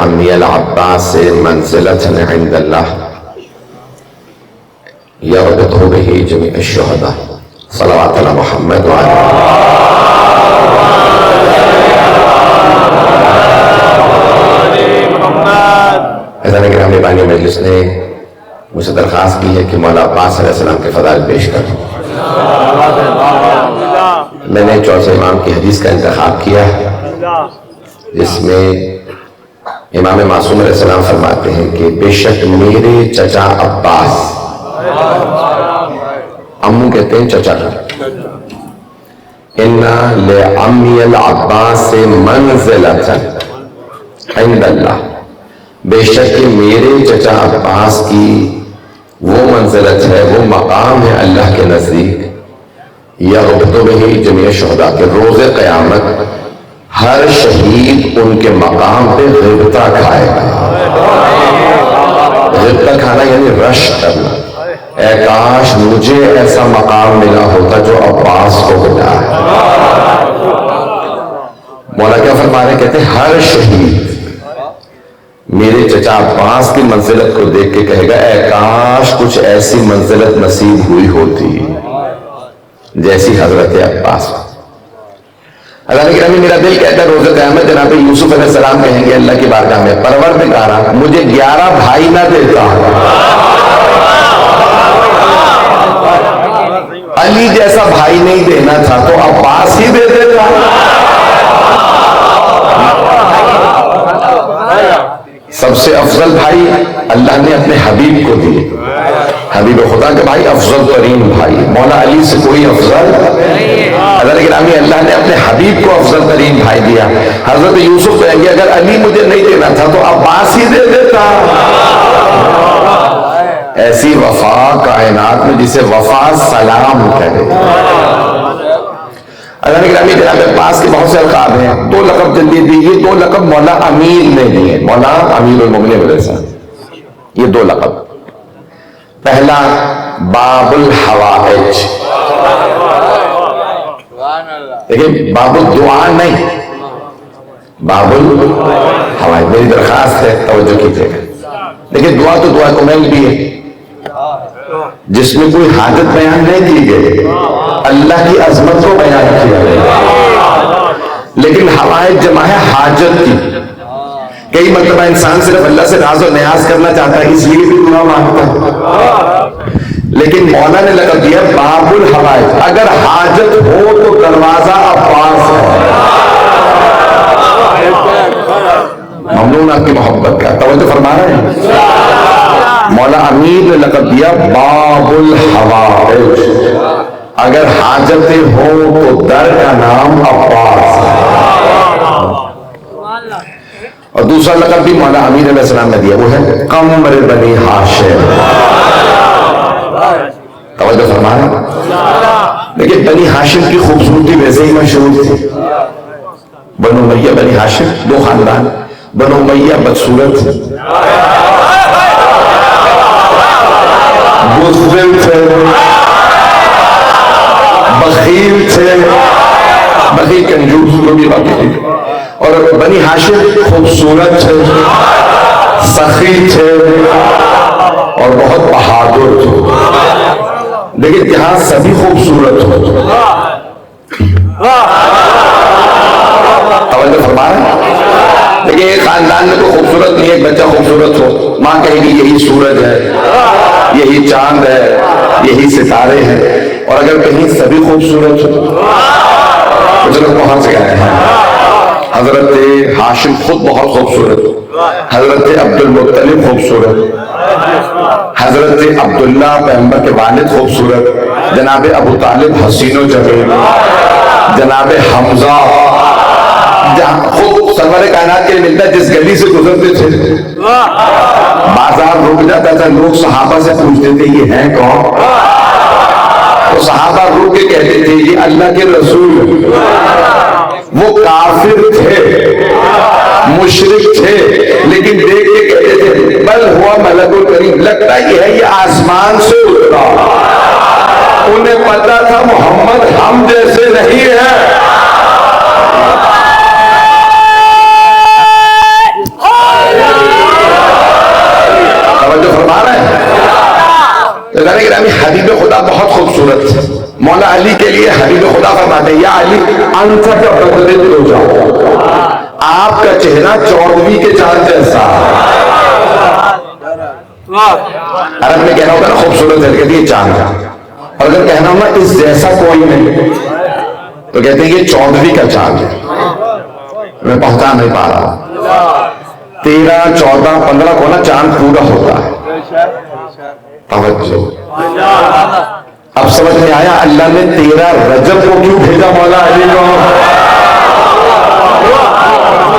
عمی العباس منزلة عند اللہ یربط به جمیع الشہداء صلوات علی محمد وعلی حضرت گرامی بانی مجلس نے مجھ سے درخواست کی ہے کہ مولا عباس علیہ السلام کے فضائل پیش کروں. میں نے چوتھے امام کی حدیث کا انتخاب کیا جس میں امام معصوم علیہ السلام فرماتے ہیں کہ بے شک میرے چچا عباس، امو کہتے ہیں چچا، ان لعمی العباس منزلۃ عند اللہ، بے شک میرے چچا عباس کی وہ منزلت ہے، وہ مقام ہے اللہ کے نزدیک، یغبط بہ جمیع الشہداء کے روز قیامت ہر شہید ان کے مقام پہ غبطہ کھائے گا. غبطہ کھانا یعنی رش کرنا. اے کاش مجھے ایسا مقام ملا ہوتا جو عباس کو ملا ہے. مولا کیا فرما رہے ہیں؟ کہتے ہیں ہر شہید میرے چچا عباس کی منزلت کو دیکھ کے کہے گا اے کاش کچھ ایسی منزلت نصیب ہوئی ہوتی جیسی حضرت عباس. اللہ کرمی میرا دل کہتا ہے روز قیامت جناب یوسف علیہ السلام کہیں گے اللہ کی بارگاہ میں پروردگارا مجھے 11 بھائی نہ دیتا، علی جیسا بھائی نہیں دینا تھا تو عباس ہی دے دیتا. سب سے افضل بھائی اللہ نے اپنے حبیب کو دیے، حبیب خدا کے بھائی افضل ترین بھائی، مولا علی سے کوئی افضل. حضرت گرامی اللہ نے اپنے حبیب کو افضل ترین بھائی دیا. حضرت یوسف کہیں گے اگر علی مجھے نہیں دینا تھا تو عباس ہی دے دیتا. ایسی وفا کائنات میں جسے وفا سلام کہے. حضرت گرامی جناب عباس کے بہت سے القاب ہیں، 2 لقب جلدی دیے. 2 لقب مولا امیر نے دیے، مولا امیر المومنین علیہ السلام، یہ 2 لقب. پہلا باب الحوائج، دیکھیں باب الدعا نہیں، باب الحوائج. میری درخواست ہے توجہ کیجیے گا. دیکھیں دعا تو دعا کمیل بھی ہے جس میں کوئی حاجت بیان نہیں کی گئی، اللہ کی عظمت کو بیان کیا گیا، لیکن حوائج جمع ہے حاجت کی. کئی مرتبہ انسان صرف اللہ سے راز و نیاز کرنا چاہتا ہے اس لیے بھی دعا مانگتا ہے، لیکن مولا نے لقب دیا باب الحوائج. اگر حاجت ہو تو دروازہ عباس ہے. ممنون آپ کی محبت کا، توجہ فرما رہے ہیں. مولا امیر نے لقب دیا باب الحوائج، اگر حاجتیں ہوں تو در کا نام عباس ہے. اور دوسرا لقب بھی مولا امیر علیہ السلام نے دیا، وہ ہے قمر بنی ہاشم. توجہ فرما رہے ہیں. لیکن بنی ہاشم کی خوبصورتی ویسے ہی مشہور تھی. بنو امیہ بنی ہاشم 2 خاندان. بنو امیہ بدصورت تھے، بزدل تھے، بخیل تھے، بخیل کنجوس کو بھی باقی تھی. اور بنی ہاشم خوبصورت تھے، سخی تھے اور بہت بہادر تھے. لیکن یہاں سبھی خوبصورت ہو. توجہ فرما رہے ہیں. لیکن ایک خاندان میں تو خوبصورت نہیں، ایک بچہ خوبصورت ہو، ماں کہے گی یہی سورج ہے، یہی چاند ہے، یہی ستارے ہیں. اور اگر کہیں سبھی خوبصورت ہو، کچھ لوگ وہاں سے آئے ہیں. حضرت ہاشم خود بہت خوبصورت، حضرت عبد المطلب خوبصورت، حضرت عبداللہ پیغمبر کے والد خوبصورت، جناب ابو طالب حسین و جمیل، جناب حمزہ خود سرور کائنات کے لیے ملتا ہے جس گلی سے گزرتے تھے بازار رک جاتا تھا، لوگ صحابہ سے پوچھتے تھے یہ ہیں کون؟ تو صحابہ رک کے کہتے تھے یہ اللہ کے رسول. وہ کافر تھے، مشرک تھے، لیکن دیکھ کے کہتے تھے بل ہوا ملک الکریم، لگتا یہ ہے یہ آسمان سے اترا. انہیں پتا تھا محمد ہم جیسے نہیں ہے. فرما رہے ہیں. حبیب خدا بہت خوبصورت ہے. مولا علی کے لیے حبیب خدا فرماتے ہیں یا علی انت کا بدلے ہو جاؤ, آپ کا چہرہ 14ویں کے چاند جیسا. عرب میں کہنا ہوگا نا خوبصورت ہے, کہتے ہیں چاند کا. اور اگر کہنا ہوگا اس جیسا کوئی نہیں تو کہتے ہیں یہ 14ویں کا چاند ہے. میں پہنچا نہیں پا رہا. 13, 14, 15 کو نا چاند پورا ہوتا ہے. توجہ, اب سمجھ میں آیا اللہ نے 13 رجب کو کیوں بھیجا مولا علی کو.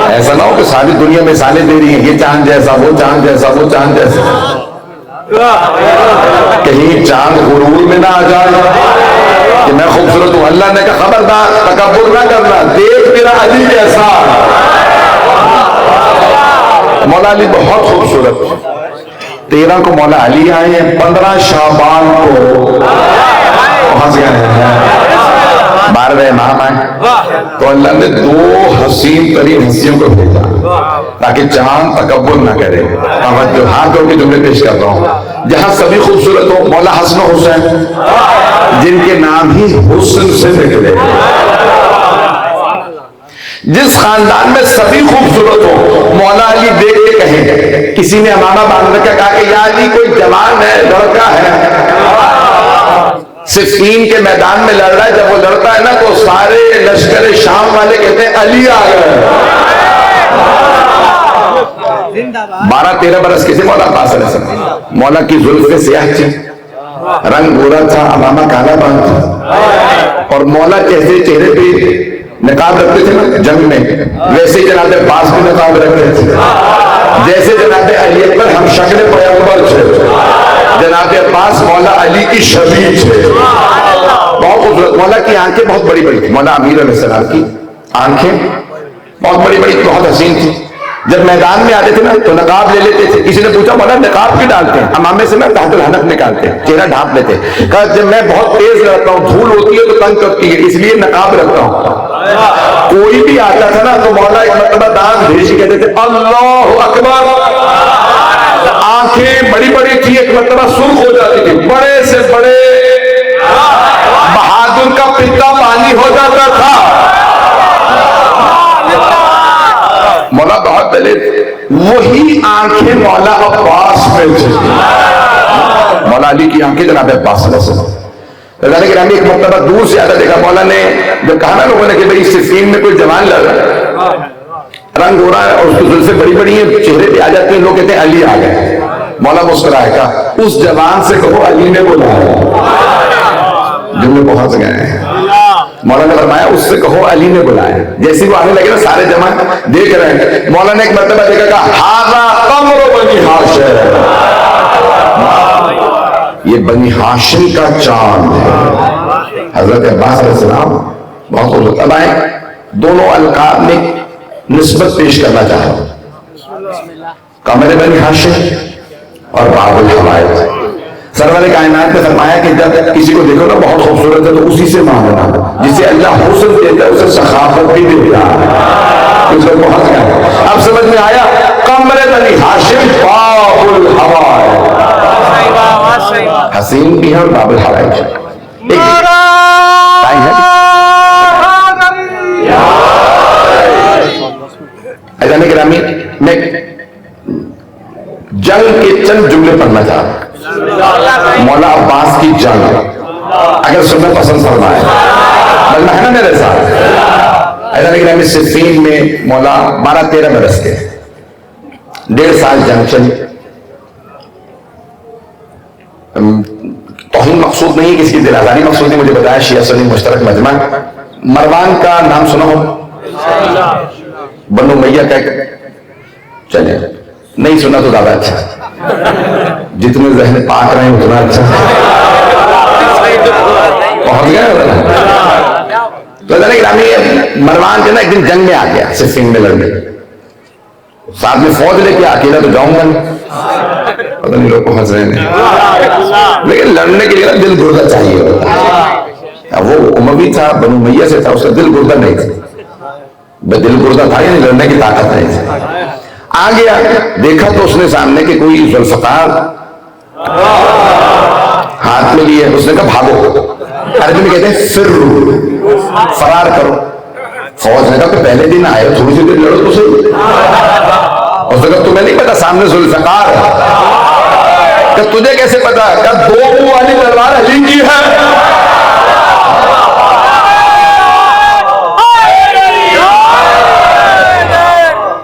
ایسا نہ ہو کہ ساری دنیا مثالیں دے رہی ہیں, یہ چاند جیسا, وہ چاند جیسا, وہ چاند جیسا. کہیں چاند غرور میں نہ آ جائے کہ میں خوبصورت ہوں. اللہ نے کہا خبردار تکبر نہ کرنا, دیکھ میرا علی کیسا. مولا علی بہت خوبصورت. 13 کو مولا علی آئے ہیں, 15 شعبان کو پہنچ گئے ہیں, 12 امام آئے تو اللہ نے 2 حسین ترین ہستیوں کو بھیجا تاکہ چاند تکبر نہ کرے. توجہ, ہاتھ جوڑ کے جملے پیش کرتا ہوں. جہاں سبھی خوبصورت ہو, مولا حسن و حسین جن کے نام ہی حسن سے نکلے. جس خاندان میں سبھی خوبصورت ہو, مولا علی دیکھ کے کہیں. کسی نے امامہ باندھ رکھا, کہا کہ یا علی کوئی جوان ہے, لڑکا ہے, صفین کے میدان میں لڑ رہا ہے. جب وہ لڑتا ہے نا تو سارے لشکر شام والے کہتے ہیں علی آ گئے. 12-13 برس کے تھے مولا عباس علیہ السلام. مولا کی زلفیں سیاہ تھی, رنگ گورا تھا, امامہ کالا باندھ تھا, اور مولا کیسے چہرے پہ نقاب رکھتے تھے نا جنگ میں, ویسے جناب عباس بھی نقاب رکھتے تھے. جیسے جناب علی اکبر ہم شکل پیغمبر تھے, جناب عباس مولا علی کی شبیہ تھے. بہت خوبصورت. مولا کی آنکھیں بہت بڑی بڑی تھی. مولا امیر علیہ السلام کی آنکھیں بہت بڑی بڑی, بہت حسین تھی. جب میدان میں آتے تھے نا تو نقاب لے لیتے تھے. کسی نے پوچھا مولا نقاب کیوں ڈالتے ہیں؟ امامے سے نا تحت الحنک نکالتے ہیں, چہرہ ڈھانپ لیتے. کہا جب میں بہت تیز لڑتا ہوں, دھول ہوتی ہے تو تنگ کرتی ہے, اس لیے نقاب رکھتا ہوں. کوئی بھی آتا تھا نا تو مولا ایک مرتبہ دانت بھیج کے کہتے تھے اللہ اکبر. آنکھیں بڑی بڑی تھی, ایک مرتبہ سرخ ہو جاتی تھی, بڑے سے بڑے بہادر کا پتا پانی ہو جاتا تھا. مولا بہت پہلے وہی آنکھیں مولا عباس میں تھی. مولا علی کی آنکھیں جناب عباس علیہ السلام. ایک مرتبہ دور سے آتا دیکھا. مولا نے جب کہا نا لوگوں نے کہ بھئی صفین میں کوئی جوان لڑ رہا ہے, رنگ ہو رہا ہے اور اس کی زلفیں بڑی بڑی ہیں, چہرے پہ آ جاتی ہیں, لوگ کہتے ہیں علی آ گئے. مولا مسکرائے, کہا اس جوان سے کہو علی نے بلایا. جملے پہنچ گئے ہیں. مولا نے فرمایا اس سے کہو علی نے بلایا. جیسے وہ آنے لگے نا سارے جمع دیکھ رہے ہیں. مولا نے ایک مرتبہ دیکھا, کہا ہذا قمر بنی ہاشم, یہ بنی ہاشم کا چاند ہے. حضرت عباس علیہ السلام بہت خوبصورت. اب آئیں دونوں القاب میں نسبت پیش کرنا چاہتا ہوں. قمر بنی ہاشم اور باب الحوائج. سرور کائنات نے فرمایا کہ جب کسی کو دیکھو نا بہت خوبصورت ہے تو اسی سے مانگنا, جسے اللہ حسن دیتا ہے اسے سخاوت بھی دیتا ہے. اس کو پہنچ گیا. اب سمجھ میں آیا, قمر بنی ہاشم باب الحوائج, حسین بھی ہے اور باب الحوائج. ایسا گرامی میں جنگ کے چند جملے پڑھنا چاہتا ہوں. مولا عباس کی جنگ اگر سننا پسند فرمائے بلنا ہے نا میرے ساتھ. ایسا گرامی صفین میں مولا 12-13 برس کے 1.5 سال جنگ چلی. توہین مقصود نہیں, کسی کی دل آزاری مقصود نہیں. مجھے بتایا شیعہ سنی مشترک مجمع مروان کا نام سنا ہو, بنو امیہ کا, چلے نہیں سنا تو زیادہ اچھا, جتنے ذہن پاک رہے ہیں اتنا اچھا. پہنچ گئے تو مروان جو نا ایک دن جنگ میں آ گیا صفین میں لڑنے. ساتھ میں فوج لے کے اکیلا تو جاؤں گا نہیں, پتہ نہیں لوگ پہنچ رہے ہیں, لیکن لڑنے کے لیے دل گردہ چاہیے ہوتا ہے. وہ اموی تھا, بنو امیہ سے تھا, اس کا دل گردہ نہیں تھا. دل گردہ تھا یعنی لڑنے کی طاقت نہیں تھی. آ گیا, دیکھا تو اس نے سامنے کہ کوئی ذوالفقار ہاتھ میں لیے, اس نے کہا بھاگو. عربی میں کہتے ہیں فرو, فرار کرو. فوج نے کہا کہ پہلے دن آئے ہو, تھوڑی سی دیر لڑو تو صحیح. اس نے کہا تمہیں نہیں پتا سامنے ذوالفقار ہے؟ کہ تجھے کیسے پتا؟ کہ 2 منہ والی تلوار علی کی ہے.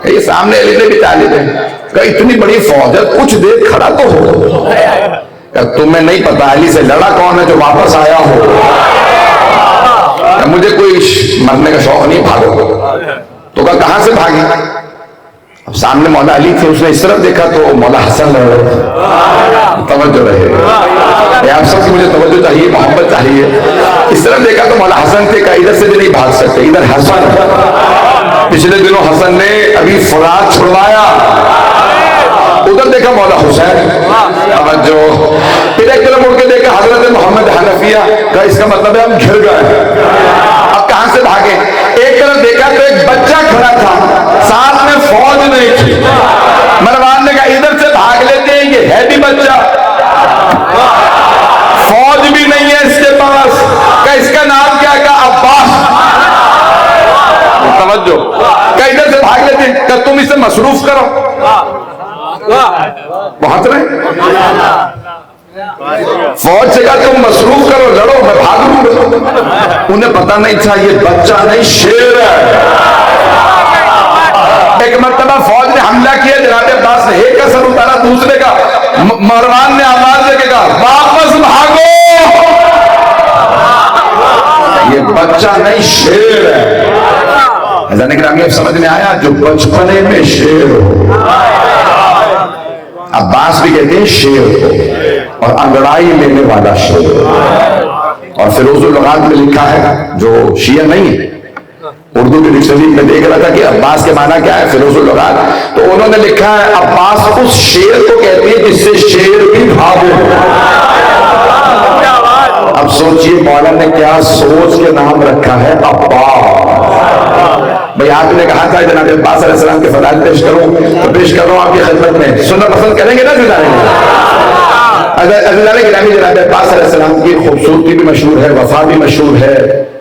یہ سامنے علی نے بھی طالب ہے کہ اتنی بڑی فوج ہے, کچھ دیر کھڑا تو ہو. کہ تمہیں نہیں پتا علی سے لڑا کون ہے جو واپس آیا ہو؟ کہ مجھے کوئی مرنے کا شوق نہیں, بھاگو. تو کہاں سے بھاگی؟ اب سامنے مولا علی تھے, اس نے اس طرف دیکھا تو مولا حسن لڑ رہے تھے. توجہ رہے, آپ سب کی مجھے توجہ چاہیے, محبت چاہیے. اس طرف دیکھا تو مولا حسن تھے, کہ ادھر سے بھی نہیں بھاگ سکتے, ادھر حسن. پچھلے دنوں حسن نے ابھی فرات چھڑوایا, ادھر دیکھا مولا حسین. جو پھر ایک طرف مڑ کے دیکھا حضرت محمد حنفیہ, کا اس کا مطلب ہے ہم گھر گئے. اب کہاں سے بھاگے؟ ایک طرف دیکھا تو ایک بچہ کھڑا تھا, ساتھ میں فوج نہیں تھی. مروان نے کہا ادھر سے بھاگ لیتے ہیں, یہ ہے بھی بچہ, فوج بھی نہیں ہے اس کے پاس. کہ اس کا نام کیا؟ کہا عباس. توجہ, کہ ادھر سے بھاگ لیتے ہیں, کہ تم اسے مصروف کرو. بہت رہے فوج سے کہا تم مصروف کرو, لڑو, میں بھاگ لوں گا. انہیں پتا نہیں تھا یہ بچہ نہیں شیر ہے. ایک مرتبہ فوج نے حملہ کیا, جناب عباس نے ایک کا سر اتارا, دوسرے کا. مروان نے آواز دے کے کہا واپس بھاگو, یہ بچہ نہیں شیر ہے. حضرت گرامی اب سمجھ میں آیا, جو بچپنے میں شیر ہو. عباس بھی کہتے ہیں شیر کو, اور انگڑائی لینے والا شیر. اور فیروز اللغات میں لکھا ہے, جو شیعہ نہیں ہے, اردو کی ڈکشنری میں دیکھ رہا تھا کہ عباس کے معنی کیا ہے, فیروز اللغات, تو انہوں نے لکھا ہے عباس اس شیر کو کہتے ہیں جس سے شیر بھی بھاگے. اب سوچئے مولا نے کیا سوچ کے نام رکھا ہے عباس. بھئی آپ نے کہا تھا جناب عباس علیہ السلام کے فضائل پیش کروں, تو پیش کر رہا ہوں آپ کی خدمت میں. سننا پسند کریں گے نا جناب گرامی؟ جناب عباس علیہ السلام کی خوبصورتی بھی مشہور ہے, وفا بھی مشہور ہے,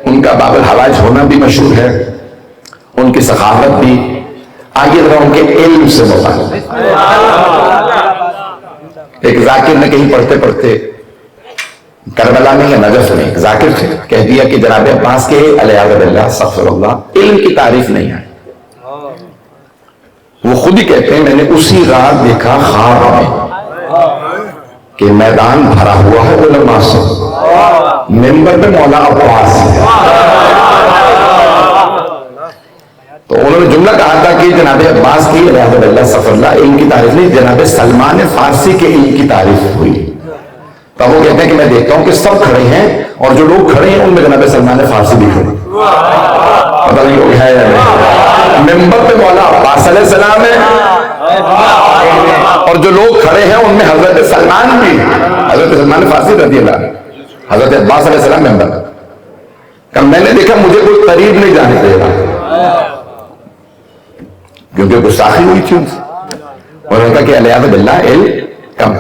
ان کا باب الحوائج ہونا بھی مشہور ہے, ان کی سخاوت بھی. آگے ذرا ان کے علم سے متعلق, ایک ذاکر نے کہیں پڑھتے پڑھتے کربلا میں یا نجف میں ذاکر تھے, کہہ دیا کہ جناب عباس کے علیہ باللہ استغفر اللہ علم کی تعریف نہیں آئی. وہ خود ہی کہتے ہیں میں نے اسی رات دیکھا خواب میں کہ میدان بھرا ہوا ہے علماء سے, ممبر پہ مولا عباس ہے. تو انہوں نے جملہ کہا تھا کہ جناب عباس کی علیہ باللہ استغفر اللہ علم کی تعریف نہیں, جناب سلمان فارسی کے علم کی تعریف ہوئی. تب وہ کہتے ہیں کہ میں دیکھتا ہوں کہ سب کھڑے ہیں, اور جو لوگ کھڑے ہیں ان میں جناب سلمان فارسی بھی کھڑے. پتہ نہیں لوگ ہے یا نہیں. ممبر پہ مولا عباس علیہ السلام ہے, اور جو لوگ کھڑے ہیں ان میں حضرت سلمان بھی, حضرت سلمان فارسی رضی اللہ, حضرت عباس علیہ السلام ممبر. کہ میں نے دیکھا مجھے کوئی قریب نہیں جانے دے رہا, کیونکہ گستاخی ہوئی تھی ان سے. اور ان کا کہ علیہ باللہ علم کم.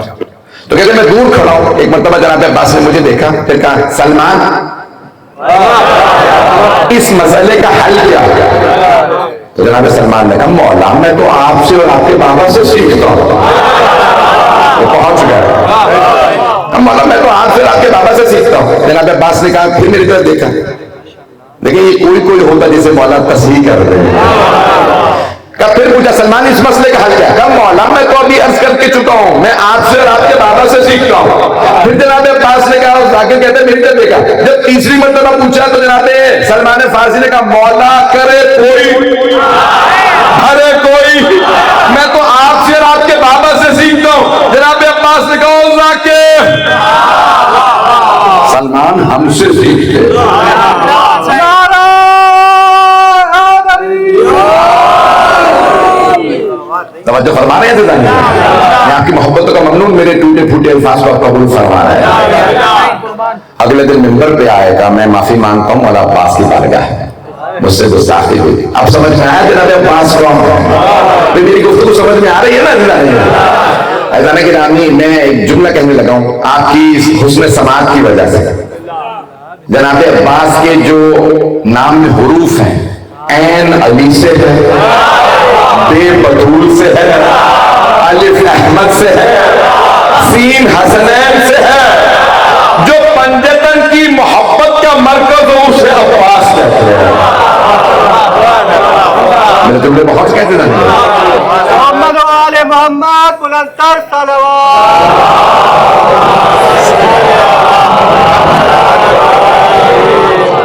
تو کہتے میں دور کھڑا ہوں, ایک مرتبہ جناب عباس نے مجھے دیکھا, پھر کہا سلمان اس مسئلے کا حل کیا؟ تو جناب سلمان نے کہا مولا میں تو آپ سے اور آپ کے بابا سے سیکھتا ہوں. وہ پہنچ گیا, مولا میں تو آپ سے اور آپ کے بابا سے سیکھتا ہوں. جناب عباس نے کہا, پھر میری طرف دیکھا, دیکھیں یہ کوئی ہوتا جسے مولا تصحیح کر دے. کہا پھر پوچھا سلمان اس مسئلے کا حل کیا؟ کہا مولا میں تو ابھی عرض کر کے چکا ہوں, میں آپ سے اور آپ کے بابا سے سیکھتا ہوں. پھر جناب عباس نے کہا, ذاکر کہتے ہیں میری طرف دیکھا, جب تیسری مرتبہ پوچھا تو جناب سلمان فارسی نے کہا مولا کرے کوئی ارے کوئی, میں تو آپ سے اور آپ کے بابا سے سیکھتا ہوں. جناب عباس نے کہا ذاکر سلمان ہم سے سیکھتے. توجہ فرما رہے ہیں میں آپ کی محبتوں کا ممنون, میرے ٹوٹے پھوٹے الفاظ کو قبول فرما رہے ہیں. اگلے دن ممبر پہ آئے گا, میں معافی مانگتا ہوں مولا عباس کی بارگاہ, مجھ سے گستاخی ہوئی. اب سمجھ میں آیا جناب عباس کون ہے؟ میری گفتگو سمجھ میں آ رہی ہے نا؟ ایسا کہ رامی میں ایک جملہ کہنے لگا ہوں آپ کی حسن سماعت کی وجہ سے. جناب عباس کے جو نام میں حروف ہیں، عین علی سے ہے، بے بطول سے ہے، الف احمد سے ہے، سین حسنین سے ہے. جو پنجتن کی محبت کا مرکز ہو اسے عباس کہتے ہیں. میرے جملے بہت کہتے ہیں محمد و آل محمد بلندتر صلوات.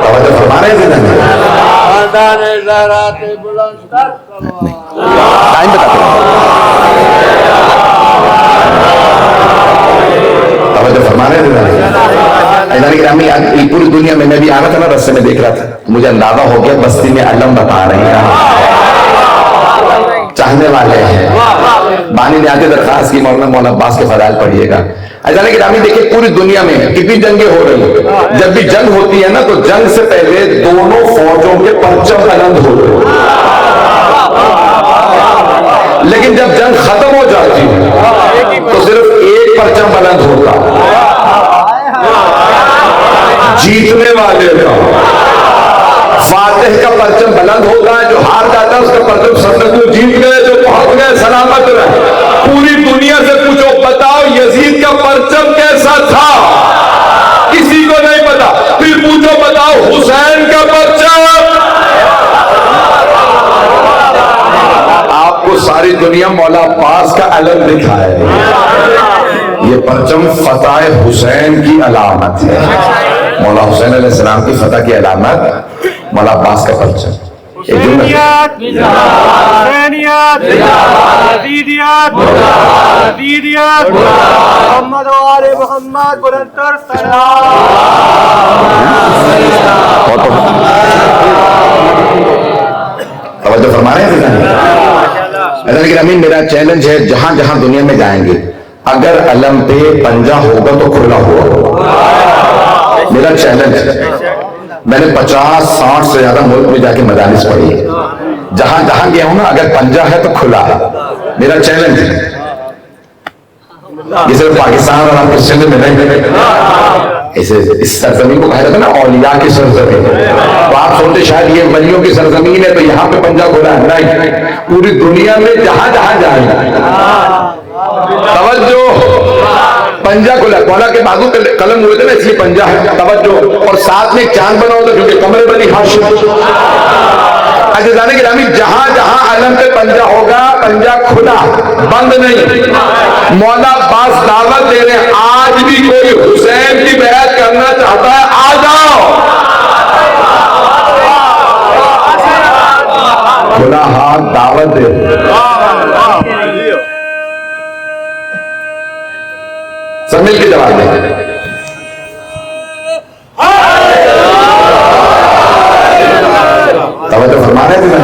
توجہ فرما رہے تھے ٹائم بتاتے توجہ فرما رہے تھے گرامی. پوری دنیا میں بھی آنا تھا نا، رستے میں دیکھ رہا تھا، مجھے اندازہ ہو گیا بستی میں علم بتا رہے ہیں، چاہنے والے ہیں. بانی نے آگے درخواست کی مولانا عباس کے فضائل پڑھیے گا. ایسا کہ رامی دیکھیں پوری دنیا میں کتنی جنگیں ہو رہی ہیں، جب بھی جنگ ہوتی ہے نا تو جنگ سے پہلے دونوں فوجوں کے پرچم بلند ہوتے ہیں، لیکن جب جنگ ختم ہو جاتی ہے تو صرف ایک پرچم بلند ہوتا، جیتنے والے کا، فاتح کا پرچم بلند ہوتا ہے. جو ہار جاتا ہے اس کا پرچم سب جیت گئے، جو پہنچ گئے سلامت رہے. پوری دنیا سے پوچھو بتاؤ یزید کا پرچم کیسا تھا، کسی کو نہیں پتا. پھر پوچھو بتاؤ حسین کا پرچم. آپ کو ساری دنیا مولا عباس کا علم دکھائے، یہ پرچم فتح حسین کی علامت ہے. مولا حسین علیہ السلام کی فتح کی علامت مولا عباس کا پرچم. حسینیت حسینیت یزیدیت یزیدیت محمد و آل محمد بلندتر صلوات. توجہ فرما رہے ہیں امین. میرا چیلنج ہے جہاں جہاں دنیا میں جائیں گے اگر علم پہ پنجہ ہوگا تو کھلا ہوا. میرا چیلنج ہے. میں نے 50-60 سے زیادہ ملک میں جا کے مدارس پڑھی ہے، جہاں جہاں گیا ہوں نا اگر پنجہ ہے تو کھلا ہے. میرا چیلنج ہے. یہ صرف پاکستان اور آپ کے سندھ میں نہیں، اس سرزمین کو کہا جاتا ہے نا اولیاء کی سرزمین. تو آپ سوچتے شاید یہ ولیوں کی سرزمین ہے تو یہاں پہ پنجہ کھلا ہے. نہیں، پوری دنیا میں جہاں جہاں جائیں توجہ پنجہ کھلا. مولا کے بازو قلم ہوئے تھے نا اس لیے پنجہ ہے. توجہ. اور ساتھ میں ایک چاند بنا ہوتا کیونکہ کمرے بنی ہاشم. اچھا جانے کی رامی جہاں جہاں علم پہ پنجہ ہوگا پنجہ کھلا بند نہیں. مولا عباس دعوت دے رہے ہیں آج بھی کوئی حسین کی بیعت کرنا چاہتا ہے آ جاؤ. کھلا ہاتھ دعوت دے سب مل کے جواب دیں. توجہ فرما رہے تھے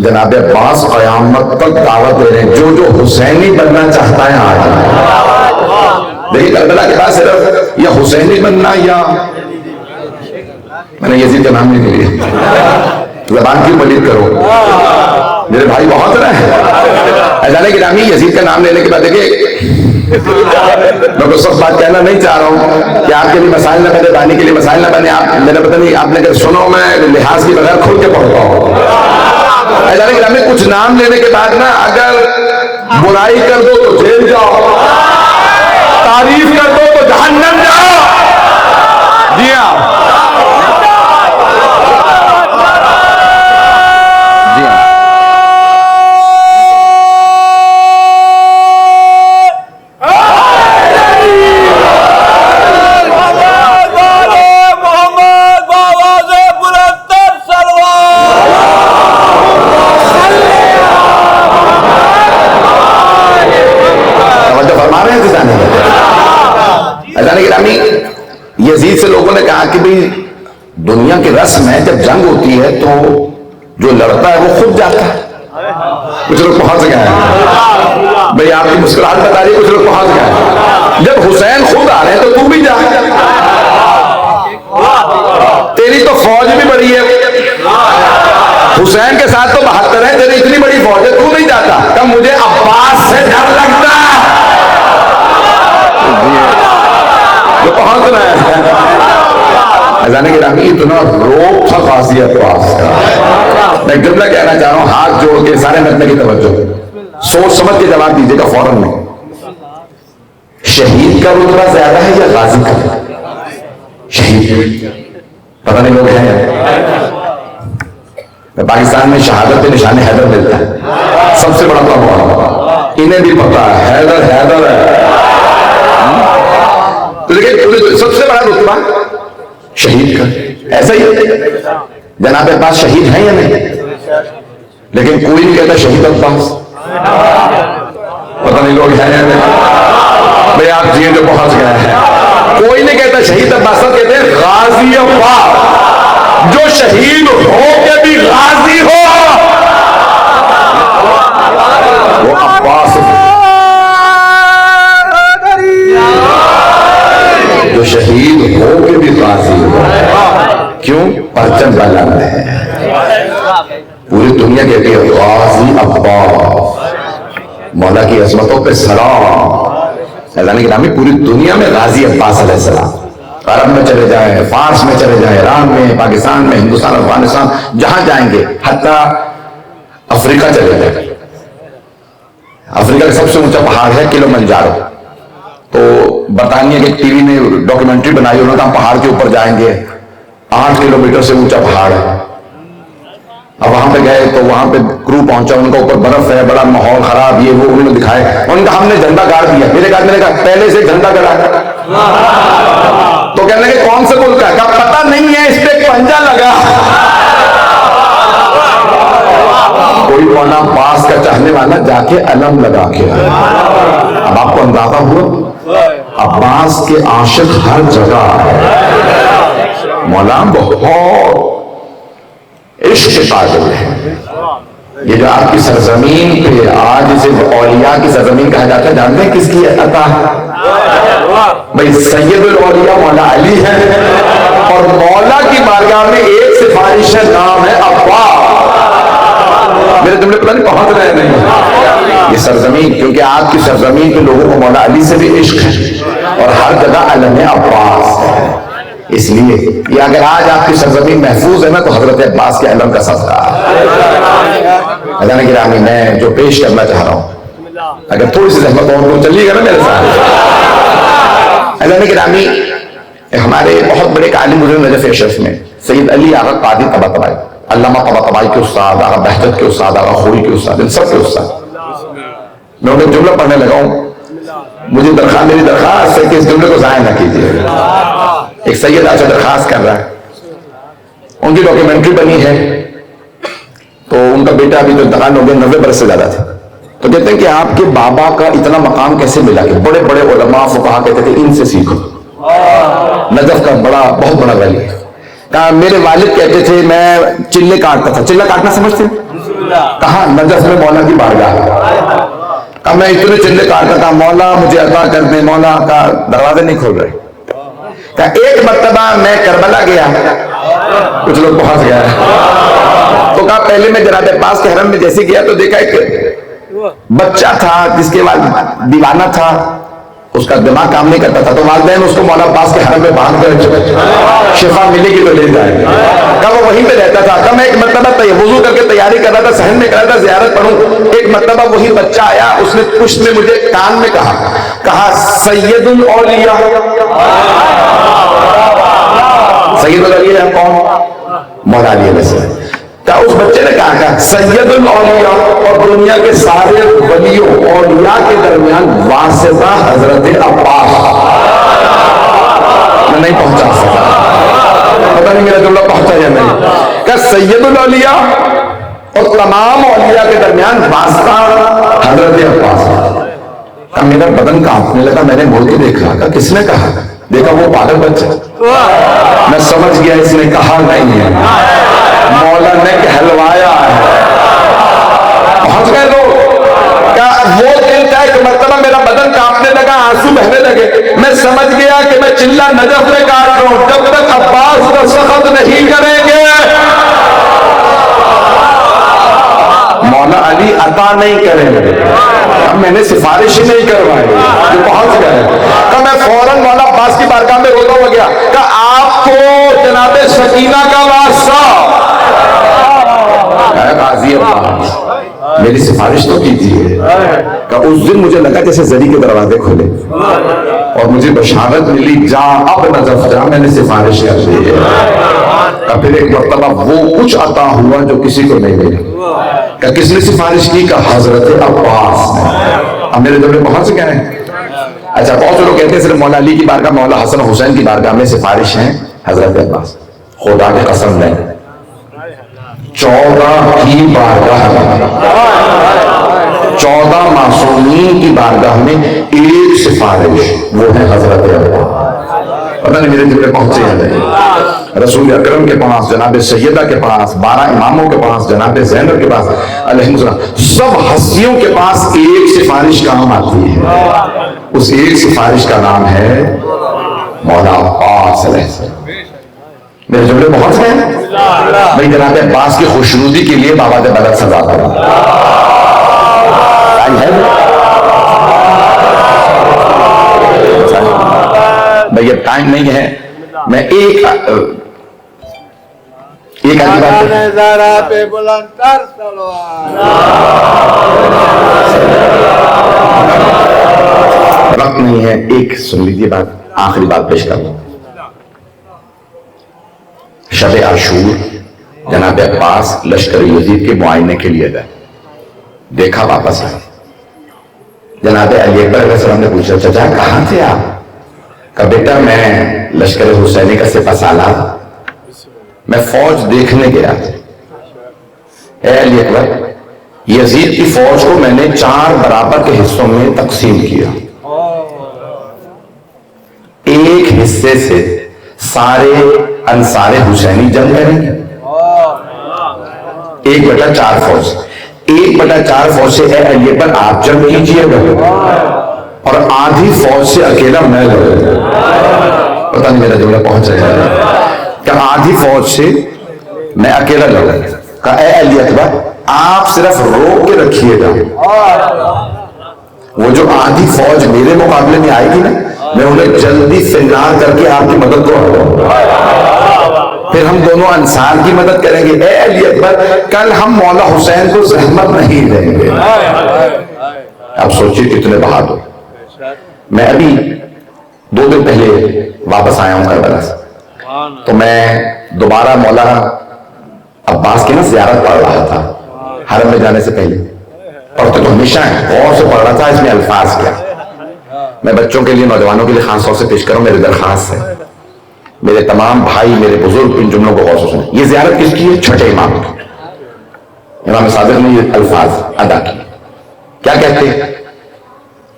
جناب عباس قیامت تک دعوت دے رہے ہیں جو جو حسینی بننا چاہتا ہے آج. دیکھیے کربلا کے بعد صرف یا حسینی بننا یا میں نے یزید کا نام نہیں لیا، زبان کی پلید کرو میرے بھائی بہت رہے ہیں. گرامی یزید کا نام لینے کے بعد دیکھیے میں کو سب بات کہنا نہیں چاہ رہا ہوں کہ آپ کے لیے مسائل نہ بنے، دانی کے لیے مسائل نہ بنے. آپ میرا پتہ نہیں آپ نے اگر سنو میں لحاظ کی بغیر کھل کے پڑھتا ہوں. گرامی کچھ نام لینے کے بعد نا اگر برائی کر دو تو جیل جاؤ، تعریف کر دو تو جہنم جاؤ. جی ہاں یزید سے لوگوں نے کہا کہ بھئی دنیا کی رسم ہے جب جنگ ہوتی ہے تو جو لڑتا ہے وہ خود جاتا ہے. کچھ لوگ پہنچ گئے ہیں بھئی آپ کی مسکراہٹ بتا رہی ہے، کچھ لوگ پہنچ گئے ہیں. جب حسین خود آ رہے ہیں تو تو بھی جا، تیری تو فوج بھی بڑی ہے، حسین کے ساتھ تو 72 ہے، تیری اتنی بڑی فوج ہے تو نہیں جاتا. لگتا؟ کہ مجھے عباس سے ڈر لگتا جو پہنچ رہے ہیں. اذان گرامی اتنا روب تھا غازی عباس کا. میں جملہ کہنا چاہ رہا ہوں, ہاتھ جوڑ کے سارے نتنے کی توجہ, سوچ سمجھ کے جواب دیجیے گا فوراً میں. شہید کا رتبہ زیادہ ہے یا غازی کا؟ شہید. پتہ نہیں لوگ ہیں پاکستان میں شہادت کے نشان حیدر ملتا ہے, سب سے بڑا بابا, انہیں بھی پتا ہے حیدر حیدر ہے. تو دیکھیں سب سے بڑا رتبہ شہید کا. ایسا ہی جناب عباس شہید ہیں یا نہیں؟ لیکن کوئی نہیں کہتا شہید عباس. پتہ نہیں لوگ ہیں یا نہیں. بھئی آپ جیئے جو پہنچ گئے ہیں. کوئی نہیں کہتا شہید عباس, کہتے ہیں غازی عباس, جو شہید ہو کے بھی غازی ہو وہ عباس. جو شہید ہو کے بھی غازی ہو. کیوں؟ پرچم بلند ہے. پوری دنیا کہتی ہے غازی عباس, مولا کی عظمتوں پہ سلام. اعلان گرامی پوری دنیا میں غازی عباس علیہ السلام. عرب میں چلے جائیں, فارس میں چلے جائیں, ایران میں, پاکستان میں, ہندوستان, افغانستان, جہاں جائیں گے, حتیٰ افریقہ چلے جائیں. افریقہ کا سب سے اونچا پہاڑ ہے کلومنجارو. تو برطانیہ کے ٹی وی نے ڈاکیومنٹری بنائی, انہوں نے کہا پہاڑ کے اوپر جائیں گے, 8 کلومیٹر سے اونچا پہاڑ ہے. اب وہاں پہ گئے تو وہاں پہ کرو پہنچا, ان کا اوپر برف ہے, بڑا ماحول خراب, یہ وہ انہوں نے دکھائے. ان کا ہم نے جھنڈا گاڑ دیا. میں نے کہا پہلے سے جھنڈا گڑا. تو کہنے لگے کون سے ملک کا؟ کہا پتہ نہیں ہے, اس پہ پنجا لگا. کوئی مولانا عباس کا چاہنے والا جا کے علم لگا کے. اب آپ کو اندازہ ہوا عباس کے عاشق ہر جگہ ہے. مولانا بہت عشق کے قابل ہے. یہ جو آپ کی سرزمین پہ آج اسے اولیاء کی سرزمین کہا جاتا ہے, جانتے ہیں کس کی عطا ہے؟ بھئی سید الاولیاء مولا علی ہے, اور مولا کی بارگاہ میں ایک سفارش ہے, نام ہے عباس. میرے جملے پتہ نہیں پہنچ رہے نہیں. یہ سرزمین, کیونکہ آپ کی سرزمین پہ لوگوں کو مولا علی سے بھی عشق ہے, اور ہر جگہ علم عباس ہے. اس لیے یہ اگر آج آپ کی سرزمین محفوظ ہے نا, تو حضرت عباس کے علم کا صدقہ ہے. اذان گرامی میں جو پیش کرنا چاہ رہا ہوں, اگر تھوڑی سی زحمت اور تو چلیے گا نا میرے ساتھ. اذان گرامی ہمارے بہت بڑے عالم گزرے نجف اشرف میں سید علی آغا قادری طباطبائی, علامہ طباطبائی کے استاد, آغا بہجت کے استاد, آغا خوری کے استاد, ان سب کے استاد. میں انہیں جملہ پڑھنے لگا ہوں, مجھے میری درخواست ہے کہ اس جملے کو ضائع نہ کیجیے. ایک سید آج درخواست کر رہا ہے, ان کی ڈاکیومنٹری بنی ہے, تو ان کا بیٹا ابھی تو انتقال ہو گیا, 90 برس سے زیادہ تھے. تو کہتے ہیں کہ آپ کے بابا کا اتنا مقام کیسے ملا, کہ بڑے بڑے علماء فقہا کہتے تھے ان سے سیکھو. نجف کا بہت بڑا ولی ہے. کہا میرے والد کہتے تھے میں چلے کاٹتا تھا. چلہ کاٹنا سمجھتے ہیں؟ کہاں؟ نجف میں مولا کی بارگاہ. کہا میں اتنے چلے کاٹتا تھا, مولا مجھے عطا کر دیں. مولا کا دروازے نہیں کھول رہے. کہا ایک مرتبہ میں کربلا گیا, کچھ لوگ پہنچ گیا, تو کہا پہلے میں جناب عباس کے حرم میں جیسے گیا تو دیکھا ایک بچہ تھا جس کے والد دیوانہ تھا, اس کا دماغ کام نہیں کرتا تھا, تو والدین اس کو مولا عباس کے حرم میں باندھ کر شفا ملے گی تو لے جائے. کہا وہ وہیں پہ رہتا تھا. کہا میں ایک مرتبہ وضو کر کے تیاری کر رہا تھا, صحن میں کر رہا تھا زیارت پڑھوں, ایک مرتبہ وہی بچہ آیا, اس نے پشت میں مجھے کان میں کہا سید الاولیاء. سید الاولیاء کون؟ مولا علی علیہ السلام. کہا اس بچے نے کہا سید الاولیاء, اور دنیا کے سارے ولیوں اولیاء کے درمیان واسطہ حضرت عباس. میں نہیں پہنچا سکا, پتہ نہیں میرا جملہ پہنچا یا نہیں. کہا سید الاولیاء اور تمام اولیاء کے درمیان واسطہ حضرت عباس. کہا میرا بدن کانپنے لگا, میں نے مڑ کے دیکھا. کہا کس نے کہا؟ دیکھا وہ پاگل بچہ. میں سمجھ گیا اس نے کہا نہیں ہے, مولا نے کہلوایا ہے. پہنچ گئے لوگ. کیا وہ دل کا ایک مرتبہ میرا بدن کانپنے لگا, آنسو بہنے لگے. میں سمجھ گیا کہ میں چلہ نجف میں کاٹ رہا ہوں, جب تک عباس دستخط نہیں کریں گے مولا علی عطا نہیں کریں گے. میں نے سفارش ہی نہیں کروائی, جو پہنچ گئے. کہ میں فوراً مولا عباس کی بارگاہ میں روتا ہوا گیا کہ آپ کو جناب سکینہ کا واسطہ, غازی عباس میری سفارش تو کیجیے. کہ اس دن مجھے لگا جیسے زری کے دروازے کھولے اور مجھے بشارت ملی, جا اب نظف جا, میں نے سفارش کر دی ہے. پھر ایک مرتبہ وہ کچھ عطا ہوا جو کسی کو نہیں ملا. کہ کس نے سفارش کی؟ کہ حضرت عباس نے. اب میرے دل میں پہنچ گئے ہیں. اچھا, بہت سے لوگ کہتے ہیں صرف مولا علی کی بارگاہ, مولا حسن حسین کی بارگاہ میں سفارش ہیں حضرت عباس. خدا کی قسم نہیں, 14 کی بارگاہ میں, 14 معصومین کی بارگاہ میں ایک سفارش, وہ ہے حضرت عباس. پتہ نہیں میرے دل میں پہنچے ہیں نہیں. رسول اکرم کے پاس, جناب سیدہ کے پاس, 12 اماموں کے پاس, جناب زینب کے پاس علیہ السلام, سب ہستیوں کے پاس ایک سفارش کام آتی ہے. اس ایک سفارش کا نام ہے مولا عباس علیہ السلام. میرے جملے بہت ہیں بھائی. جناب عباس کی خوشنودی کے لیے بابا دے بلد سزا کرو. بھائی اب ٹائم نہیں ہے, میں ایک آدھی بات وقت نہیں ہے, ایک سن لیجیے بات, آخری بات پیش کر لوں. شب عاشور جناب عباس لشکر یزید کے معائنے کے لیے گئے, دیکھا واپس آئے. جناب علی اکبر علیہ السلام نے پوچھا, چچا کہاں تھے آپ؟ کہ بیٹا میں لشکر حسینی کا سپہ سالار, میں فوج دیکھنے گیا. اے علی اکبر, یزید کی فوج کو میں نے 4 برابر کے حصوں میں تقسیم کیا. ایک حصے سے سارے انصار حسینی جنگ کریں گے, 1/4 فوج, 1/4 فوج سے اے علی اکبر آپ جنگ کیجئے گا, اور آدھی فوج سے اکیلا میں لڑوں گا. پتہ نہیں میرا جملہ پہنچ رہا ہے. کہ آدھی فوج سے میں اکیلا لڑوں گا. کہ اے علی اکبر آپ صرف روک کے رکھیے گا, وہ جو آدھی فوج میرے مقابلے میں آئے گی نا, میں انہیں جلدی فنار کر کے آپ کی مدد کو ہٹاؤں گا, پھر ہم دونوں انصار کی مدد کریں گے. اے علی اکبر کل ہم مولا حسین کو زحمت نہیں دیں گے. اب سوچیے کتنے بہادر. میں ابھی 2 دن پہلے واپس آیا ہوں کربلا سے, تو میں دوبارہ مولا عباس کی نا زیارت پڑھ رہا تھا حرم میں جانے سے پہلے. پڑھتے تو ہمیشہ ہے, غور سے پڑھ رہا تھا اس میں الفاظ کیا. میں بچوں کے لیے, نوجوانوں کے لیے خاص طور سے پیش کروں, میری درخواست ہے, میرے تمام بھائی, میرے بزرگ ان جملوں کو غور سے سنیں. یہ زیارت کس کی ہے؟ چھٹے امام کی. امام صادق نے یہ الفاظ ادا کی. کیا کہتے ہیں؟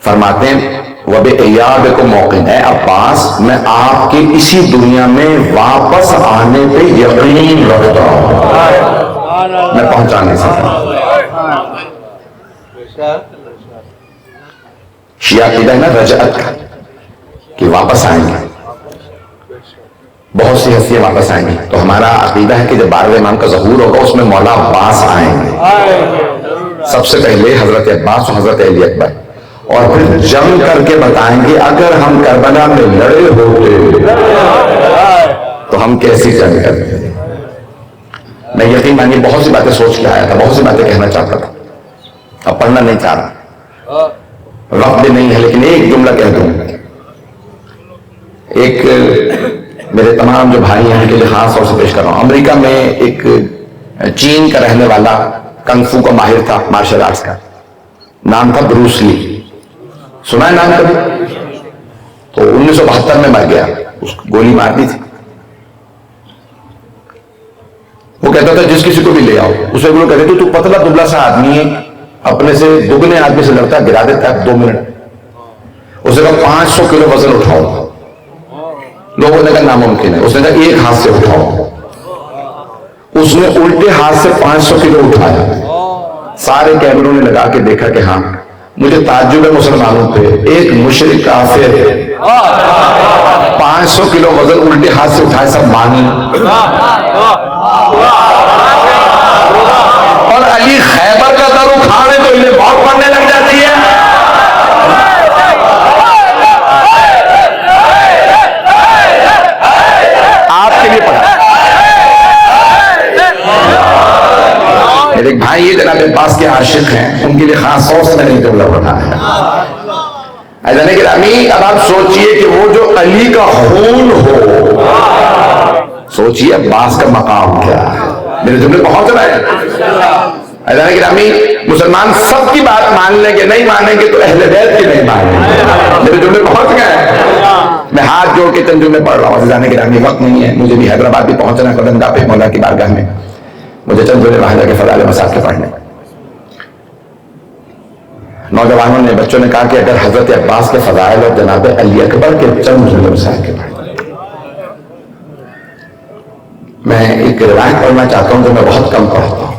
فرماتے ہیں وَبِعِيَادِكُمْ مُوقِنٌ, اے عباس میں آپ کے اسی دنیا میں واپس آنے پہ یقین رکھتا ہوں, میں پہنچا نہیں سکتا. شیعہ عقیدہ ہے نا رجعت کا, کہ واپس آئیں گے, بہت سی ہستیاں واپس آئیں گی. تو ہمارا عقیدہ ہے کہ جب 12ویں امام کا ظہور ہوگا اس میں مولا عباس آئیں گے. سب سے پہلے حضرت عباس اور حضرت علی اکبر, اور پھر جنگ کر کے بتائیں گے اگر ہم کربلا میں لڑے ہوتے تو ہم کیسی جنگ کرتے. میں یقین مانیے بہت سی باتیں سوچ کے آیا تھا, بہت سی باتیں کہنا چاہتا تھا, اب پڑھنا نہیں چاہ رہا, وقت بھی نہیں ہے, لیکن ایک جملہ کہہ دوں. ایک میرے تمام جو بھائی ہیں ان کے لیے خاص طور سے پیش کر رہا ہوں. امریکہ میں ایک چین کا رہنے والا کنگ فو کا ماہر تھا, مارشل آرٹس کا, نام تھا بروس لی. سنا ہے نام کبھی؟ تو 1972 میں مر گیا, اس کو گولی مار دی تھی. وہ کہتا تھا جس کسی کو بھی لے آؤ, اسے لوگ کہتے تو پتلا دبلا سا آدمی ہے, اپنے سے دگنے آدمی سے لڑتا, گرا دیتا ہے 2 منٹ. اسے کہا 500 کلو وزن اٹھاؤ. لوگوں نے کہا ناممکن ہے. اس نے کہا 1 ہاتھ سے اٹھاؤ. اس نے الٹے ہاتھ سے 500 کلو اٹھایا. سارے کیمروں نے لگا کے دیکھا کہ ہاں, مجھے تعجب ہے مسلمانوں پہ, ایک مشرک کافر 500 کلو وزن الٹے ہاتھ سے اٹھائے, سب مانی. اور علی خیبر کا در عاشق ہیں ان کے لیے خاص طور سے میں نے جملہ پڑھا ہے. ایسا کہ امین اب آپ سوچئے کہ وہ جو علی کا خون ہو, سوچئے عباس کا مقام کیا ہے. میرے جملے پہنچ رہے ہیں. ایسا کہ امین مسلمان سب کی بات مان لیں گے, نہیں مانیں گے تو اہل بیت کی نہیں مانیں گے. میرے جملے پہنچ گئے. میں ہاتھ جوڑ کے چند جملے پڑھ رہا ہوں. جانے کے امین وقت نہیں ہے, مجھے بھی حیدرآباد بھی پہنچنا ہے قدمگاہ پہ مولا کی بارگاہ میں. مجھے چند جملے وہاں جا کے فضائل مساجد کے پڑھنے. نوجوانوں نے, بچوں نے کہا کہ اگر حضرت عباس کے فضائل اور جناب علی اکبر کے چند جملے مسائل کے پڑھنے. میں ایک روایت پڑھنا چاہتا ہوں جو میں بہت کم پڑھتا ہوں.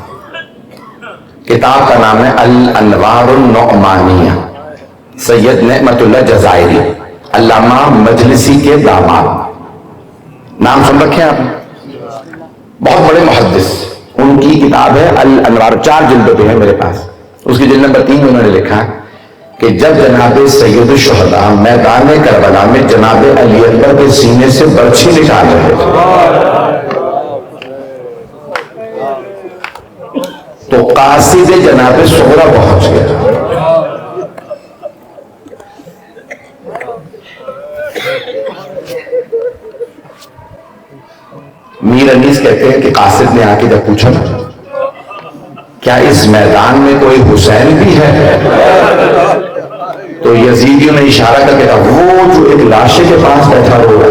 کتاب کا نام ہے الانوار النعمانیہ, سید نعمت اللہ جزائری, علامہ مجلسی کے داماد. نام سن رکھے آپ نے, بہت بڑے محدث. ان کی کتاب ہے الانوار, 4 جلدوں پہ ہے میرے پاس. اس کی جلد نمبر 3 انہوں نے لکھا کہ جب جناب سید الشہداء میدان کربلا میں جناب علی اکبر کے سینے سے برچھی نکال رہے تھے تو قاصد جناب صغرا پہنچ گیا. میر انیس کہتے ہیں کہ قاصد نے آ کے جب پوچھا کیا اس میدان میں کوئی حسین بھی ہے, تو یزیدیوں نے اشارہ کر کے کہا وہ جو ایک لاشے کے پاس بیٹھا ہوا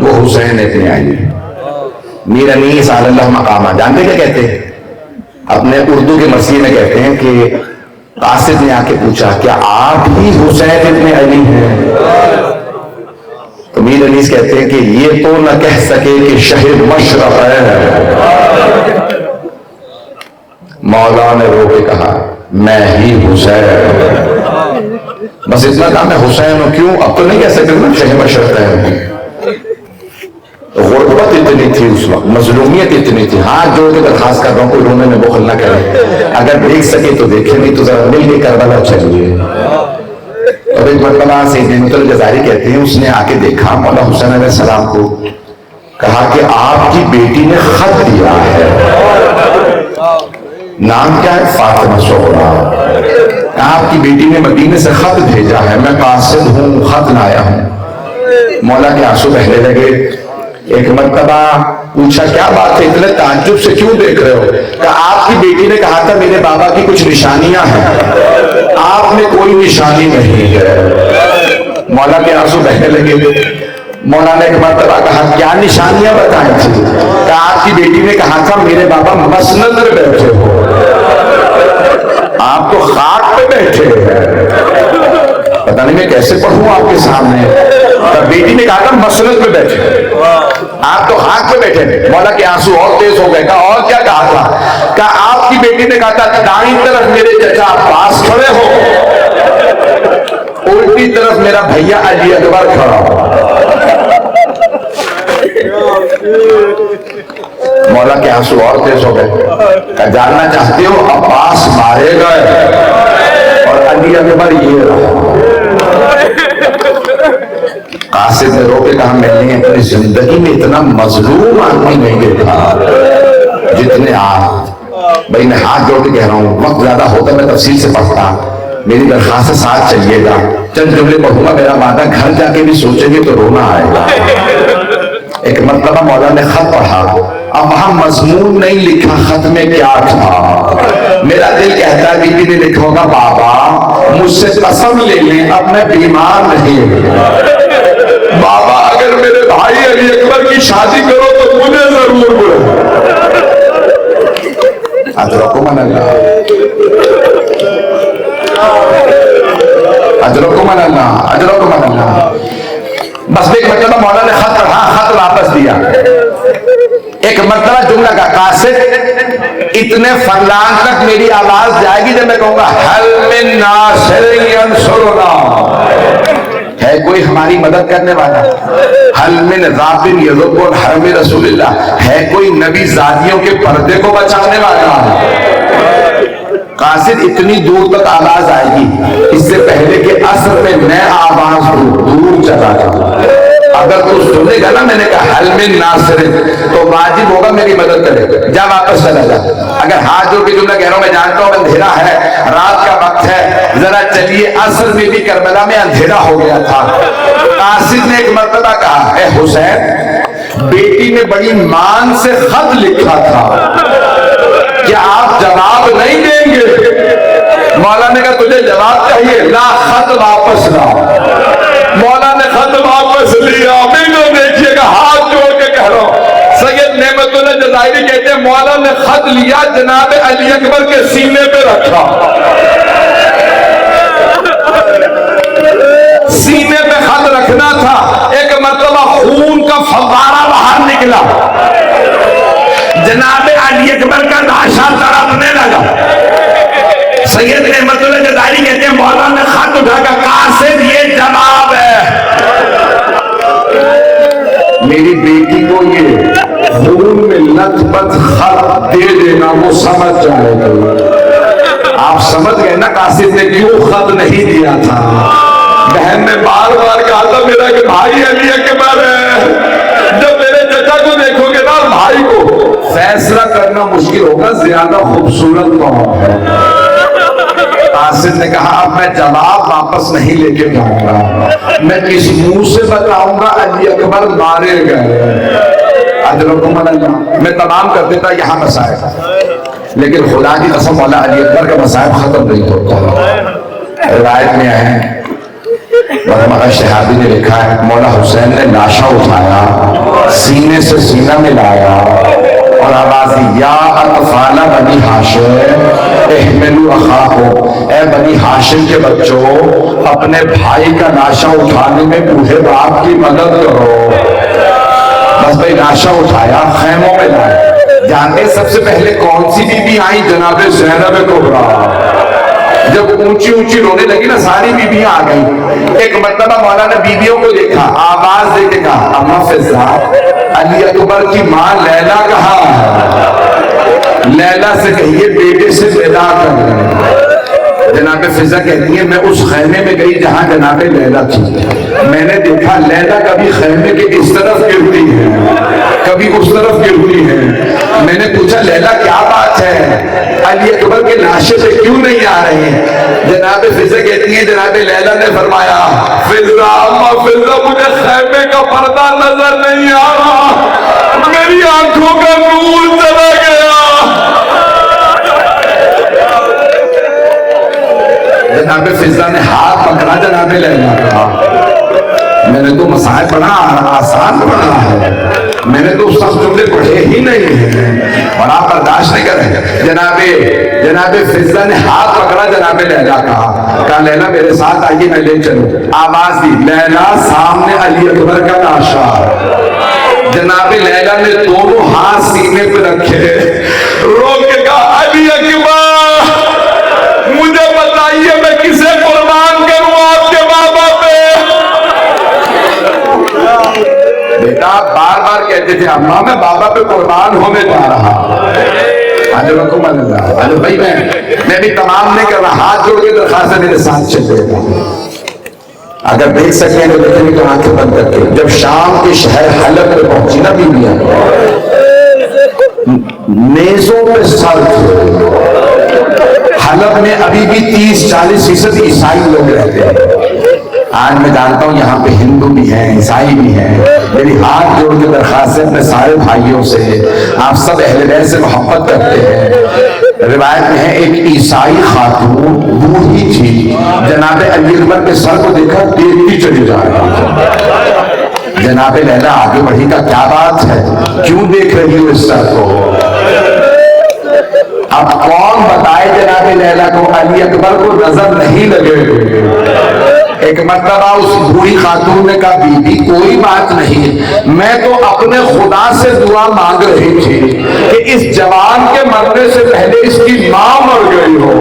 وہ حسین ابن علی. میر انیس علی اللہ مقامہ جانتے کیا کہتے ہیں, اپنے اردو کے مرثیے میں کہتے ہیں کہ قاصد نے آ کے پوچھا کیا آپ ہی حسین ابن علی ہیں؟ تو میر انیس کہتے ہیں کہ یہ تو نہ کہہ سکے کہ شہر مشرف ہے. مولا نے رو کے کہا میں ہی حسین, بس اتنا کہا میں حسین ہوں. کیوں؟ اب تو نہیں کہہ سکتے میں شہر مشرف ہے. غربت اتنی تھی اس وقت, مظلومیت اتنی تھی. ہاتھ جوڑ کے درخواست کر رہا ہوں کوئی رونے میں بخل نہ کرے, اگر دیکھ سکے تو دیکھے, نہیں تو ذرا مل کے کربلا چلیے. اور ایک مرتبہ سید نعمت اللہ جزائری کہتے ہیں اس نے آ کے دیکھا مولا حسین علیہ السلام کو, کہا کہ آپ کی بیٹی نے خط دیا ہے. نام کیا ہے؟ فاطمہ صغرا. آپ کی بیٹی نے مدینے سے خط بھیجا ہے, میں قاصد ہوں, خط لایا ہوں. مولا کے آنسو بہنے لگے. ایک مرتبہ پوچھا کیا بات ہے, اتنے تعجب سے کیوں دیکھ رہے ہو؟ کہ آپ کی بیٹی نے کہا تھا میرے بابا کی کچھ نشانیاں ہیں, آپ میں کوئی نشانی نہیں ہے. مولا کے آنسو بہنے لگے. مولا نے ایک مرتبہ کہا کیا نشانیاں بتائیں تھی؟ کہ آپ کی بیٹی نے کہا تھا میرے بابا مسند میں بیٹھے ہو, آپ تو خاک پہ بیٹھے ہیں. پتہ نہیں میں کیسے پڑھوں آپ کے سامنے. بیٹی نے کہا تھا مسند میں بیٹھے, آپ تو خاک پہ بیٹھے ہیں. مولا کے آنسو اور تیز ہو گئے. کہا اور کیا کہا تھا؟ کہ آپ کی بیٹی نے کہا تھا دائیں طرف میرے چچا عباس کھڑے ہو, الٹی طرف میرا بھیا علی اکبر کھڑا ہو. مولا کے آنسو اور تیز ہو گئے. جاننا چاہتے ہو عباس مارے گئے اور علی اکبر یہ رہا. قاصد نے رو کے کہا میں نے اپنی زندگی میں اتنا مظلوم آدمی نہیں دیکھا جتنے آپ. بھائی میں ہاتھ جوڑ کے کہہ رہا ہوں, وقت زیادہ ہوتا میں تفصیل سے پڑھتا, میری درخواست ساتھ چلیے گا. چند جملے پڑھوں گا, میرا وعدہ گھر جا کے بھی سوچیں گے تو رونا آئے گا. ایک مرتبہ مولا نے خط پڑھا, اب وہاں مضمون نہیں لکھا خط میں کیا تھا. میرا دل کہتا ہے بیٹی نے لکھا ہوگا بابا مجھ سے قسم لے لیں اب میں بیمار نہیں. بابا اگر میرے بھائی علی اکبر کی شادی کرو تو مجھے ضرور بولو. اجرکم اللہ, اجرکم اللہ, اجرکم اللہ. بس ایک مرتبہ مولا نے خط پڑھا, خط واپس دیا. ایک مرتبہ جملہ کا قاصد اتنے فنلان تک میری آواز جائے گی جب میں کہوں گا حل من ناصر ینصرنا, ہے کوئی ہماری مدد کرنے والا؟ حل من ذابن یذب الحرم رسول اللہ, ہے کوئی نبی زادیوں کے پردے کو بچانے والا؟ قاصد اتنی دور تک آواز آئے گی, اس سے پہلے کہ عصر میں آواز دور چلا جاؤں. اگر تو سنے گا نا میں نے کہا حل من ناصر, تو واجب ہوگا میری مدد کرے، جا واپس چلا جا۔ اگر ہاتھ جوڑ کے جملہ کہہ رہا ہوں، میں جانتا ہوں اندھیرا ہے، رات کا وقت ہے، ذرا چلیے، اصل میں بھی کربلا میں اندھیرا ہو گیا تھا۔ قاصد نے ایک مرتبہ کہا، اے حسین، بیٹی نے بڑی مان سے خط لکھا تھا، کیا آپ جواب نہیں دیں گے؟ مولا نے کہا تجھے جواب چاہیے، لا خط واپس لا۔ مولا نے خط واپس لیا۔ میرے دیکھیے گا، ہاتھ جوڑ کے کہہ رہا ہوں، سید نعمت اللہ جزائری کہتے ہیں مولا نے خط لیا، جناب علی اکبر کے سینے پہ رکھا، سینے پہ خط رکھنا تھا۔ ایک مرتبہ خون کا فوارہ باہر نکلا، جناب علی اکبر کا لاشا تڑپنے لگا۔ سید نعمت اللہ جزائری کہتے ہیں مولا نے خط اٹھا کر قاصد یہ جواب ہے، میری بیٹی کو یہ خون میں لت پت خط دے دینا، وہ سمجھ جائے گا۔ آپ سمجھ گئے نا قاصد نے کیوں خط نہیں دیا تھا؟ بہن نے بار بار کہا تھا میرا کہ بھائی علی اکبر ہے، جب میرے چچا کو دیکھو گے نا بھائی کو، فیصلہ کرنا مشکل ہوگا زیادہ خوبصورت کون ہے۔ قاصد نے کہا اب میں جواب واپس نہیں لے کے جاؤں گا، میں اس منہ سے بتاؤں گا علی اکبر مارے گئے۔ اجرکم اللہ، میں تمام کر دیتا یہاں مسائل، لیکن خدا کی قسم مولا علی اکبر کا مسائل ختم نہیں ہوتا۔ روایت میں ہے، محمد شہابی نے لکھا ہے، مولا حسین نے لاشا اٹھایا، سینے سے سینہ ملایا اور آواز دی، یا اطفال بنی ہاشم احملوا اخاکم، اے بنی ہاشم کے بچوں اپنے بھائی کا لاشا اٹھانے میں بوڑھے باپ کی مدد کرو۔ بس بھائی لاشا اٹھایا، خیموں میں لائے۔ جانتے سب سے پہلے کون سی بی بی آئی؟ جناب زینب کبریٰ۔ جب اونچی اونچی رونے لگی نا ساری بیویاں آ گئی۔ ایک مرتبہ مولا نے بیویوں کو دیکھا، آواز دے کے کہا، اما فضا، علی اکبر کی ماں لیلا کہاں ہے؟ لیلا سے کہیے بیٹے سے ودا کر لیں۔ جناب فضا کہتی ہے میں اس خیمے میں گئی جہاں جناب لیلا تھی، میں نے دیکھا لیلا کبھی خیمے کے اس طرف گرتی ہے کبھی اس طرف گرتی ہے۔ میں نے پوچھا لیلا کیا بات ہے، علی اکبر کے لاشے پہ کیوں نہیں آ رہے ہیں؟ جناب فضا کہتی ہے جناب لیلا نے فرمایا، فضا اما فضا مجھے خیمے کا پردہ نظر نہیں آ رہا، میری آنکھوں کا نور چلا گیا۔ جناب فضا نے ہاتھ پکڑا جناب لیلا کا، میں نے تو مسائل پڑھا آسان پڑھا ہے، میں نے تو سخت جملے پڑھے ہی نہیں ہیں اور آپ برداشت نہیں کر رہے۔ جناب فضا نے ہاتھ پکڑا جناب لیلا کا، کہا لیلا میرے ساتھ آئیے میں لے چلوں۔ آواز دی، لیلا سامنے علی اکبر کا لاشا۔ جناب لیلا نے دونوں ہاتھ سینے پہ رکھے، رو کے کہا علی اکبر مجھے بتائیے میں کسے قربان کروں آپ کے بابا پہ؟ بیٹا بار بار کہتے تھے اماں میں بابا پہ قربان ہونے جا رہا۔ اجرکم اللہ۔ اجر بھائی میں بھی تمام نہیں کر رہا، ہاتھ جوڑ کے درخواست ہے میرے ساتھ چلے گا، اگر دیکھ سکیں تو دیکھیں تو آنکھیں بند کر کے۔ جب شام کے شہر حلب پہ پہنچی نا بیویاں، نیزوں پہ سر تھے۔ حلب میں ابھی بھی 30-40% عیسائی لوگ رہتے ہیں۔ آج میں جانتا ہوں یہاں پہ ہندو بھی ہیں، عیسائی بھی ہیں، میری ہاتھ جوڑ کے درخواست ہے اپنے سارے بھائیوں سے، آپ سب اہل بیت سے محبت کرتے ہیں۔ روایت میں ہے ایک عیسائی خاتون بوڑھی تھی، جناب علی اکبر کے سر کو دیکھا دیکھتی چلی جا رہی۔ جناب لیلا آگے بڑھی کا کیا بات ہے، کیوں دیکھ رہی ہو اس سر کو؟ اب کون بتائے جناب لیلا کو علی اکبر کو نظر نہیں لگے۔ ایک مرتبہ اس بوڑھی خاتون نے کہا بی بی کوئی بات نہیں، میں تو اپنے خدا سے دعا مانگ رہی تھی کہ اس جوان کے مرنے سے پہلے اس کی ماں مر گئی ہو۔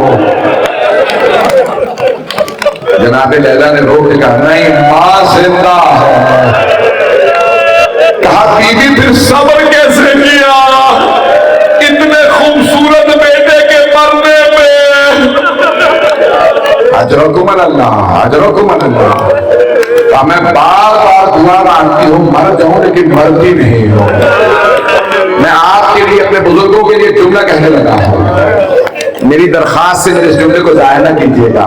جناب لیلا نے رو کے کہا نہیں ماں زندہ ہے۔ کہا بی بی پھر صبر کیسے کیا اتنے خوبصورت بیٹے کے مرنے پہ؟ اجرکم اللہ، اجرکم اللہ۔ میں بار بار دعا مانگتی ہوں مر جاؤں لیکن مرتی نہیں ہوں۔ کے لیے اپنے بزرگوں کے لیے جملہ کہنے لگا ہوں. میری درخواست سے میرے اس جملے کو ضائع نہ کیجیے گا.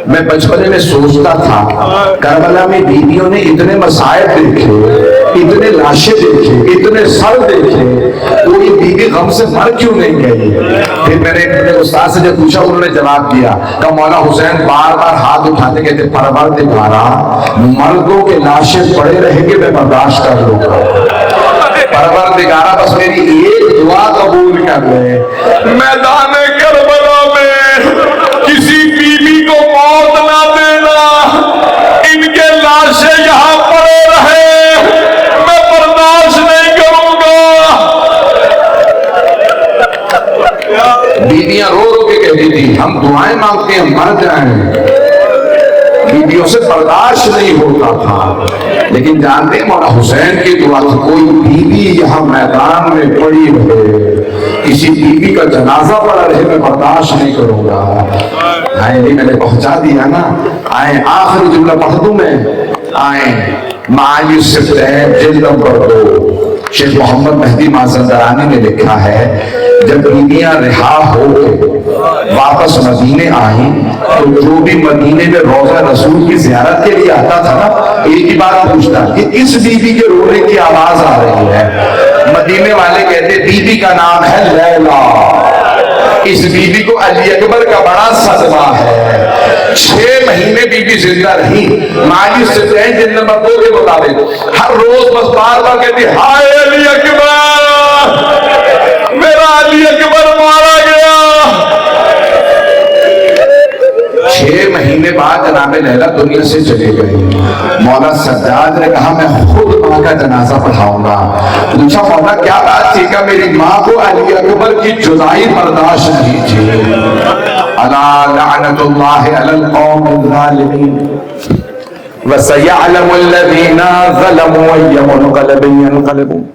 میں بچپنے میں سوچتا تھا کربلا میں بیویوں نے اتنے مصائب دیکھے, اتنے لاشیں دیکھے, اتنے سر دیکھے, کوئی بیوی غم سے مر کیوں نہیں گئی. پھر میں نے اپنے استاد سے جب پوچھا, انہوں نے جواب دیا کہ مولا حسین بار بار ہاتھ اٹھاتے کہتے پروردگارا مردوں کے لاشیں پڑے رہیں گے میں برداشت کر لوں گا, پروردگارا بس میری ایک دعا قبول کر لے. میدان کربلا میں کسی بیوی کو موت نہ دینا, ان کے لاشیں یہاں پڑے رہے میں برداشت نہیں کروں گا. بیویاں رو رو کے کہتی تھی ہم دعائیں مانگتے ہیں مر جائیں, بیویوں سے برداشت نہیں ہوتا تھا. لیکن جانتے ہیں مولا حسین کی دعا تھی کوئی بیوی یہاں میدان میں پڑی رہے, کسی بیوی کا جنازہ پڑا رہے میں برداشت نہیں کروں گا. آئیں میں نے پہنچا دیا نا. آئیں آخری جملہ پڑھ دوں میں. آئیں مایوس سے جلد نمبر 2 شیخ محمد مہدی مازندرانی نے لکھا ہے جب بیویاں رہا ہو کے واپس مدینے آئیں تو جو بھی مدینے میں روضہ رسول کی زیارت کے لیے آتا تھا نا ایک ہی بات پوچھتا کہ اس بیوی کے رونے کی آواز آ رہی ہے. مدینے والے کہتے بیوی کا نام ہے لیلا, اس بیوی کو علی اکبر کا بڑا صدمہ ہے. 6 مہینے بیوی زندہ رہی. مایوس سے جلد نمبر 2 کے مطابق ہر روز بس بار بار کہتی ہائے علی اکبر, میرا علی اکبر مارا گیا. 6 مہینے بعد جناب لیلا دنیا سے چلے گئی. مولا سجاد نے کہا میں خود ماں کا جنازہ پڑھاؤں گا. پوچھا مولا کیا بات تھی؟ کہ میری ماں کو علی اکبر کی جدائی برداشت نہیں تھی. الا لعنت اللہ علی القوم الظالمین وسيعلم الذين ظلموا أي منقلب ينقلبون.